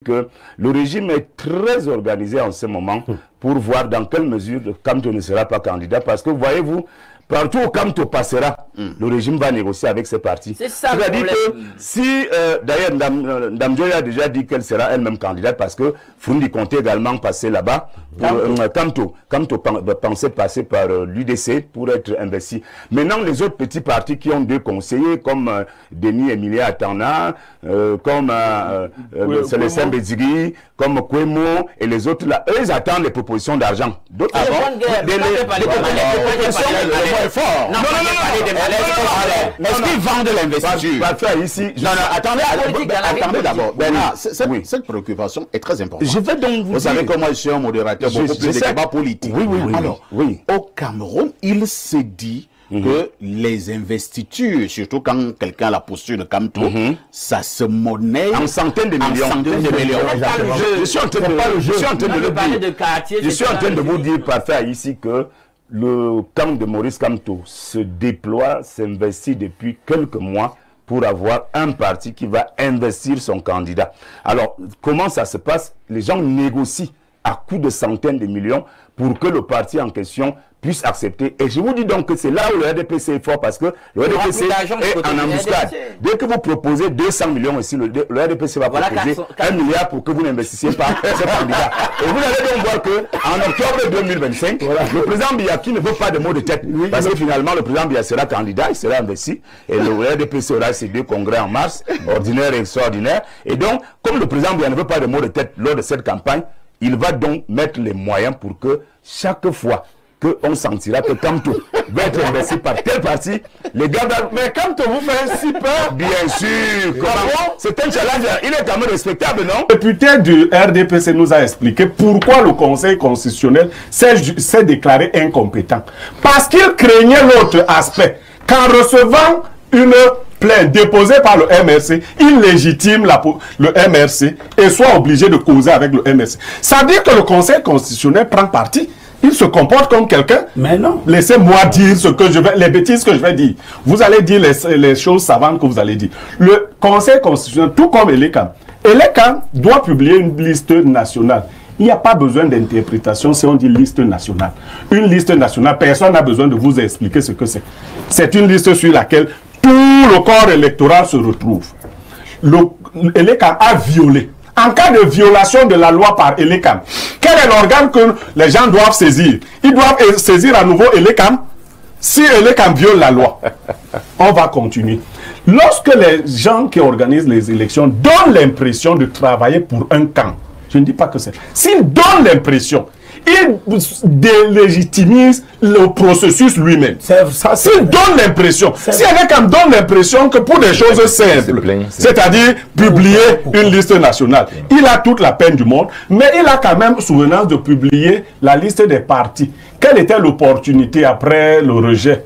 que le régime est très organisé en ce moment pour voir dans quelle mesure Kamto ne sera pas candidat. Parce que, voyez-vous, partout où Kamto passera, le régime va négocier avec ses partis. C'est ça. C'est-à-dire que si, d'ailleurs, Dame Joy a déjà dit qu'elle sera elle-même candidate parce que Fundi comptait également passer là-bas. Kamto pensait passer par l'UDC pour être investi. Maintenant, les autres petits partis qui ont deux conseillers, comme Denis Emilia Atana, comme Célestin Bézigui, comme Kwemo et les autres là, eux, ils attendent les propositions d'argent. D'autres est-ce qu'ils vendent l'investiture? Ici. Non, attendez d'abord. Bernard, cette préoccupation est très importante. Je vais donc vous savez comment je suis un modérateur beaucoup plus de débats politiques. Alors, au Cameroun, il se dit que les investitures, surtout quand quelqu'un a la posture de Kamto, ça se monnaie en centaines de millions. Je suis en train de vous dire parfait ici que le camp de Maurice Kamto se déploie, s'investit depuis quelques mois pour avoir un parti qui va investir son candidat. Alors, comment ça se passe? Les gens négocient à coût de centaines de millions pour que le parti en question puisse accepter. Et je vous dis donc que c'est là où le RDPC est fort parce que le RDPC est en embuscade. Dès que vous proposez 200 millions ici, le RDPC va proposer 1 milliard pour que vous n'investissiez pas ce candidat. Et vous allez donc voir qu'en octobre 2025, le président Biya qui ne veut pas de mots de tête, parce que finalement le président Biya sera candidat, il sera investi, et le RDPC aura ses deux congrès en mars, ordinaire et extraordinaire. Et donc, comme le président Biya ne veut pas de mots de tête lors de cette campagne, il va donc mettre les moyens pour que chaque fois qu'on sentira que Kamto va être investi par tel parti, les gars... Mais Kamto vous fait si peur? Bien sûr. C'est un challenge, il est quand même respectable, non? Le député du RDPC nous a expliqué pourquoi le Conseil constitutionnel s'est déclaré incompétent. Parce qu'il craignait l'autre aspect. Qu'en recevant une plainte déposée par le MRC, il légitime le MRC et soit obligé de causer avec le MRC. Ça veut dire que le Conseil constitutionnel prend parti. Il se comporte comme quelqu'un. Mais non. Laissez-moi dire ce que je vais, les bêtises que je vais dire. Vous allez dire les choses savantes que vous allez dire. Le Conseil constitutionnel, tout comme Elekam doit publier une liste nationale. Il n'y a pas besoin d'interprétation si on dit liste nationale. Une liste nationale, personne n'a besoin de vous expliquer ce que c'est. C'est une liste sur laquelle tout le corps électoral se retrouve. Elekam a violé. En cas de violation de la loi par Elekam, quel est l'organe que les gens doivent saisir? Ils doivent saisir à nouveau Elekam. Si Elekam viole la loi, on va continuer. Lorsque les gens qui organisent les élections donnent l'impression de travailler pour un camp, je ne dis pas que c'est... S'ils donnent l'impression, ils délégitimisent le processus lui-même. S'ils donnent l'impression, si Elekam donne l'impression que pour des choses simples, c'est-à-dire publier une liste nationale, il a toute la peine du monde, mais il a quand même souvenance de publier la liste des partis. Quelle était l'opportunité après le rejet,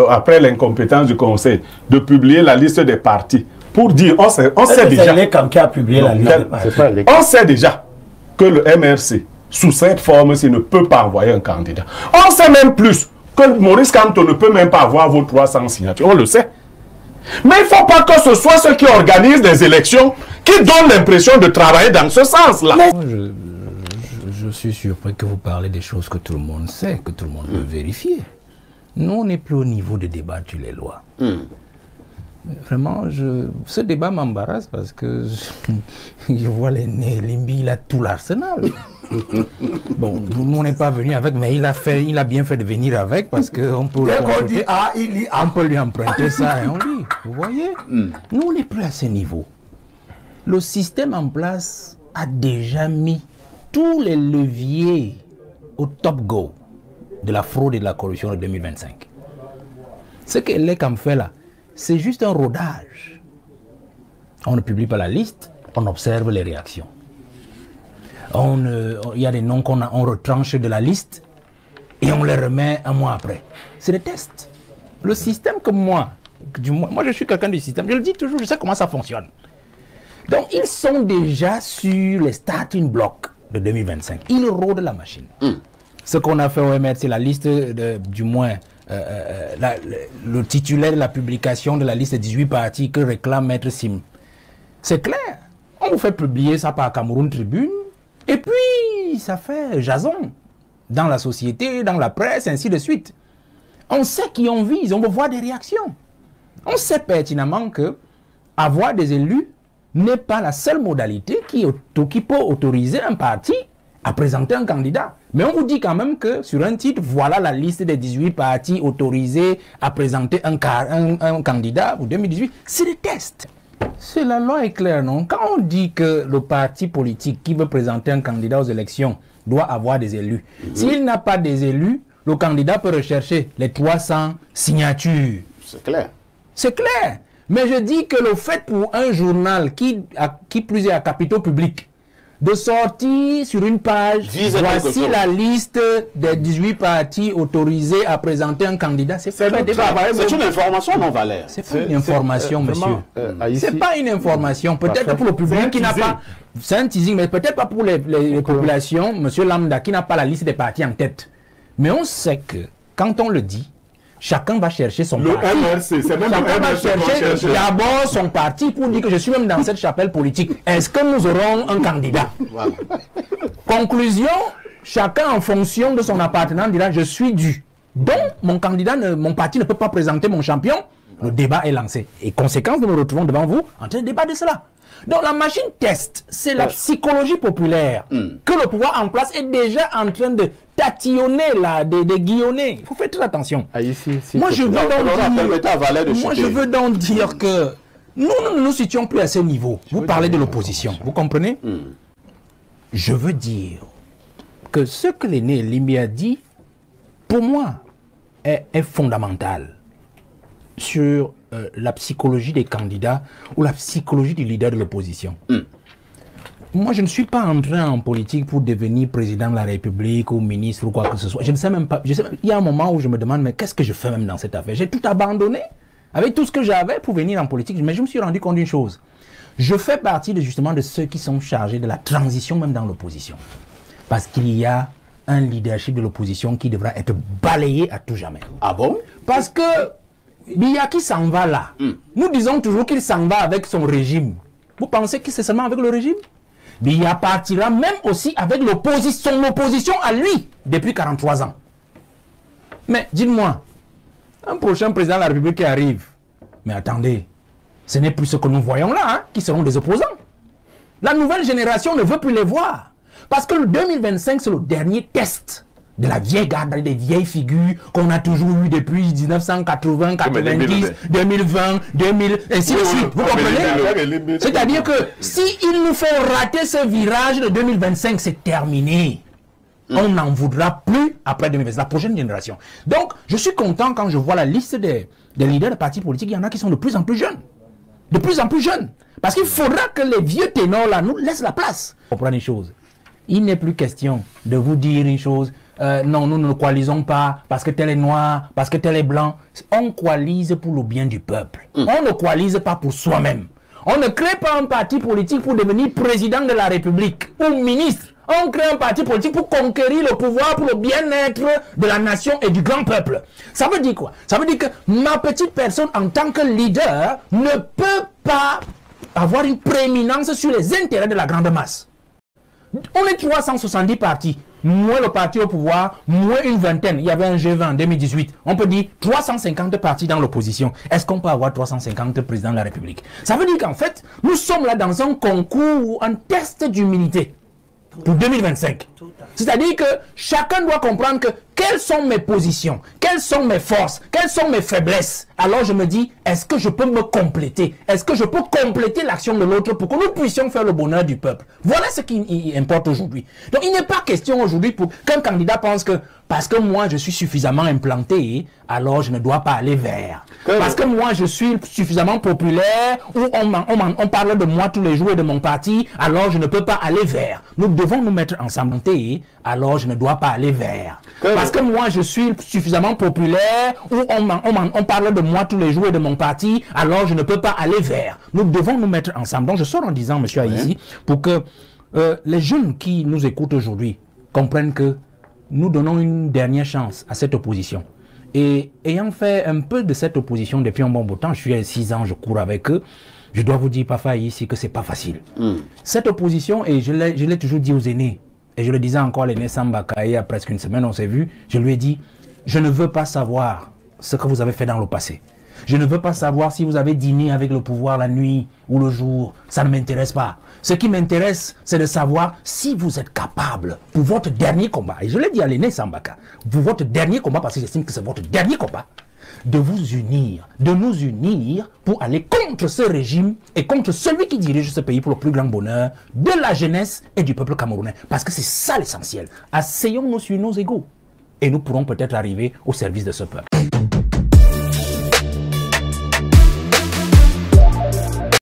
après l'incompétence du Conseil, de publier la liste des partis pour dire, on sait déjà, qui a publié la liste des partis. On sait déjà que le MRC, sous cette forme, s'il ne peut pas envoyer un candidat. On sait même plus que Maurice Kamto ne peut même pas avoir vos 300 signatures. On le sait. Mais il ne faut pas que ce soit ceux qui organisent les élections qui donnent l'impression de travailler dans ce sens-là. Je suis surpris que vous parlez des choses que tout le monde sait, que tout le monde peut vérifier. Nous, on n'est plus au niveau de débattre sur les lois. Vraiment, ce débat m'embarrasse parce que je vois Limbi, il a tout l'arsenal. Bon, nous on n'est pas venu avec, mais il a bien fait de venir avec parce qu'on peut, on peut lui emprunter ça et on lit. Vous voyez? Nous, on n'est plus à ce niveau. Le système en place a déjà mis tous les leviers au top go de la fraude et de la corruption de 2025. Ce que Elekam fait là, c'est juste un rodage. On ne publie pas la liste, on observe les réactions. Il y a des noms on retranche de la liste et on les remet un mois après. C'est des tests. Le système que moi je suis quelqu'un du système, je le dis toujours, je sais comment ça fonctionne. Donc ils sont déjà sur les starting blocks de 2025. Ils rôdent la machine. Ce qu'on a fait au MR, c'est la liste du moins le titulaire de la publication de la liste des 18 partis que réclame Maître Sim. C'est clair. On On vous fait publier ça par Cameroun Tribune, et puis ça fait jason dans la société, dans la presse, ainsi de suite. On sait qui on vise, on veut voir des réactions. On sait pertinemment que avoir des élus n'est pas la seule modalité qui peut autoriser un parti à présenter un candidat. Mais on vous dit quand même que sur un titre, voilà la liste des 18 partis autorisés à présenter un candidat pour 2018. C'est des tests. C'est la loi est claire, non? Quand on dit que le parti politique qui veut présenter un candidat aux élections doit avoir des élus, s'il n'a pas des élus, le candidat peut rechercher les 300 signatures. C'est clair. C'est clair. Mais je dis que le fait pour un journal qui plus est à capitaux publics, de sortir sur une page, voici la liste des 18 partis autorisés à présenter un candidat. C'est une information, non, Valère? C'est pas une information, monsieur. C'est pas une information. Peut-être pour le public qui n'a pas... C'est un teasing, mais peut-être pas pour les populations, monsieur Lambda, qui n'a pas la liste des partis en tête. Mais on sait que, quand on le dit, chacun va chercher son parti. Chacun va chercher d'abord son parti pour dire que je suis même dans cette chapelle politique. Est-ce que nous aurons un candidat? Voilà. Conclusion, chacun en fonction de son appartenance dira je suis dû. Donc mon candidat, mon parti ne peut pas présenter mon champion. Le débat est lancé. Et conséquence, nous nous retrouvons devant vous en train de débattre de cela. Donc la machine test, c'est la psychologie populaire que le pouvoir en place est déjà en train de tatillonner, là, de guillonner. Il faut faire très attention. Moi, je veux donc dire que nous ne nous situons plus à ce niveau. Vous parlez de l'opposition, vous comprenez? Je veux dire que ce que l'aîné Limbi a dit, pour moi, est fondamental sur la psychologie des candidats ou la psychologie du leader de l'opposition. Moi, je ne suis pas entré en politique pour devenir président de la République ou ministre ou quoi que ce soit. Je ne sais même pas. Il y a un moment où je me demande, mais qu'est-ce que je fais même dans cette affaire? J'ai tout abandonné avec tout ce que j'avais pour venir en politique. Mais je me suis rendu compte d'une chose. Je fais partie justement de ceux qui sont chargés de la transition même dans l'opposition. Parce qu'il y a un leadership de l'opposition qui devra être balayé à tout jamais. Ah bon? Parce que Biya qui s'en va là, nous disons toujours qu'il s'en va avec son régime. Vous pensez que c'est seulement avec le régime? Biya partira même aussi avec son opposition à lui depuis 43 ans. Mais dites-moi, un prochain président de la République qui arrive, mais attendez, ce n'est plus ce que nous voyons là, hein, qui seront des opposants. La nouvelle génération ne veut plus les voir. Parce que le 2025, c'est le dernier test de la vieille garde, des vieilles figures qu'on a toujours eues depuis 1980, 90, 2020, 2000, ainsi de suite. Vous comprenez? C'est-à-dire que s'ils nous font rater ce virage de 2025, c'est terminé. On n'en voudra plus après 2025, la prochaine génération. Donc, je suis content quand je vois la liste des leaders de partis politiques. Il y en a qui sont de plus en plus jeunes. De plus en plus jeunes. Parce qu'il faudra que les vieux ténors là nous laissent la place. Comprenez une chose. Il n'est plus question de vous dire une chose. Non, nous ne coalisons pas parce que tel est noir, parce que tel est blanc. On coalise pour le bien du peuple. On ne coalise pas pour soi-même. On ne crée pas un parti politique pour devenir président de la République ou ministre. On crée un parti politique pour conquérir le pouvoir, pour le bien-être de la nation et du grand peuple. Ça veut dire quoi? Ça veut dire que ma petite personne en tant que leader ne peut pas avoir une prééminence sur les intérêts de la grande masse. On est 370 partis. Moins le parti au pouvoir, moins une vingtaine. Il y avait un G20 en 2018. On peut dire 350 partis dans l'opposition. Est-ce qu'on peut avoir 350 présidents de la République? Ça veut dire qu'en fait, nous sommes là dans un concours, un test d'humilité pour 2025. C'est-à-dire que chacun doit comprendre que quelles sont mes positions, quelles sont mes forces, quelles sont mes faiblesses. Alors je me dis, est-ce que je peux me compléter? Est-ce que je peux compléter l'action de l'autre pour que nous puissions faire le bonheur du peuple? Voilà ce qui importe aujourd'hui. Donc il n'est pas question aujourd'hui pour qu'un candidat pense que parce que moi je suis suffisamment implanté, alors je ne dois pas aller vers. Parce que moi je suis suffisamment populaire, ou on parle de moi tous les jours et de mon parti, alors je ne peux pas aller vers. Nous devons nous mettre ensemble, alors je ne dois pas aller vers. Parce que moi je suis suffisamment populaire, ou on parle de moi tous les jours et de mon parti, alors je ne peux pas aller vers. Nous devons nous mettre ensemble. Donc je sors en disant, monsieur Aïssi, pour que les jeunes qui nous écoutent aujourd'hui comprennent que nous donnons une dernière chance à cette opposition. Et ayant fait un peu de cette opposition depuis un bon bout de temps, je suis à 6 ans, je cours avec eux, je dois vous dire parfois ici que c'est pas facile. Cette opposition, et je l'ai toujours dit aux aînés, et je le disais encore à l'aîné Sambaka, il y a presque une semaine, on s'est vu, je lui ai dit, je ne veux pas savoir ce que vous avez fait dans le passé. Je ne veux pas savoir si vous avez dîné avec le pouvoir la nuit ou le jour. Ça ne m'intéresse pas. Ce qui m'intéresse, c'est de savoir si vous êtes capable pour votre dernier combat. Et je l'ai dit à l'aîné Sambaka, pour votre dernier combat, parce que j'estime que c'est votre dernier combat, de vous unir, de nous unir pour aller contre ce régime et contre celui qui dirige ce pays pour le plus grand bonheur de la jeunesse et du peuple camerounais. Parce que c'est ça l'essentiel. Asseyons-nous sur nos égaux et nous pourrons peut-être arriver au service de ce peuple.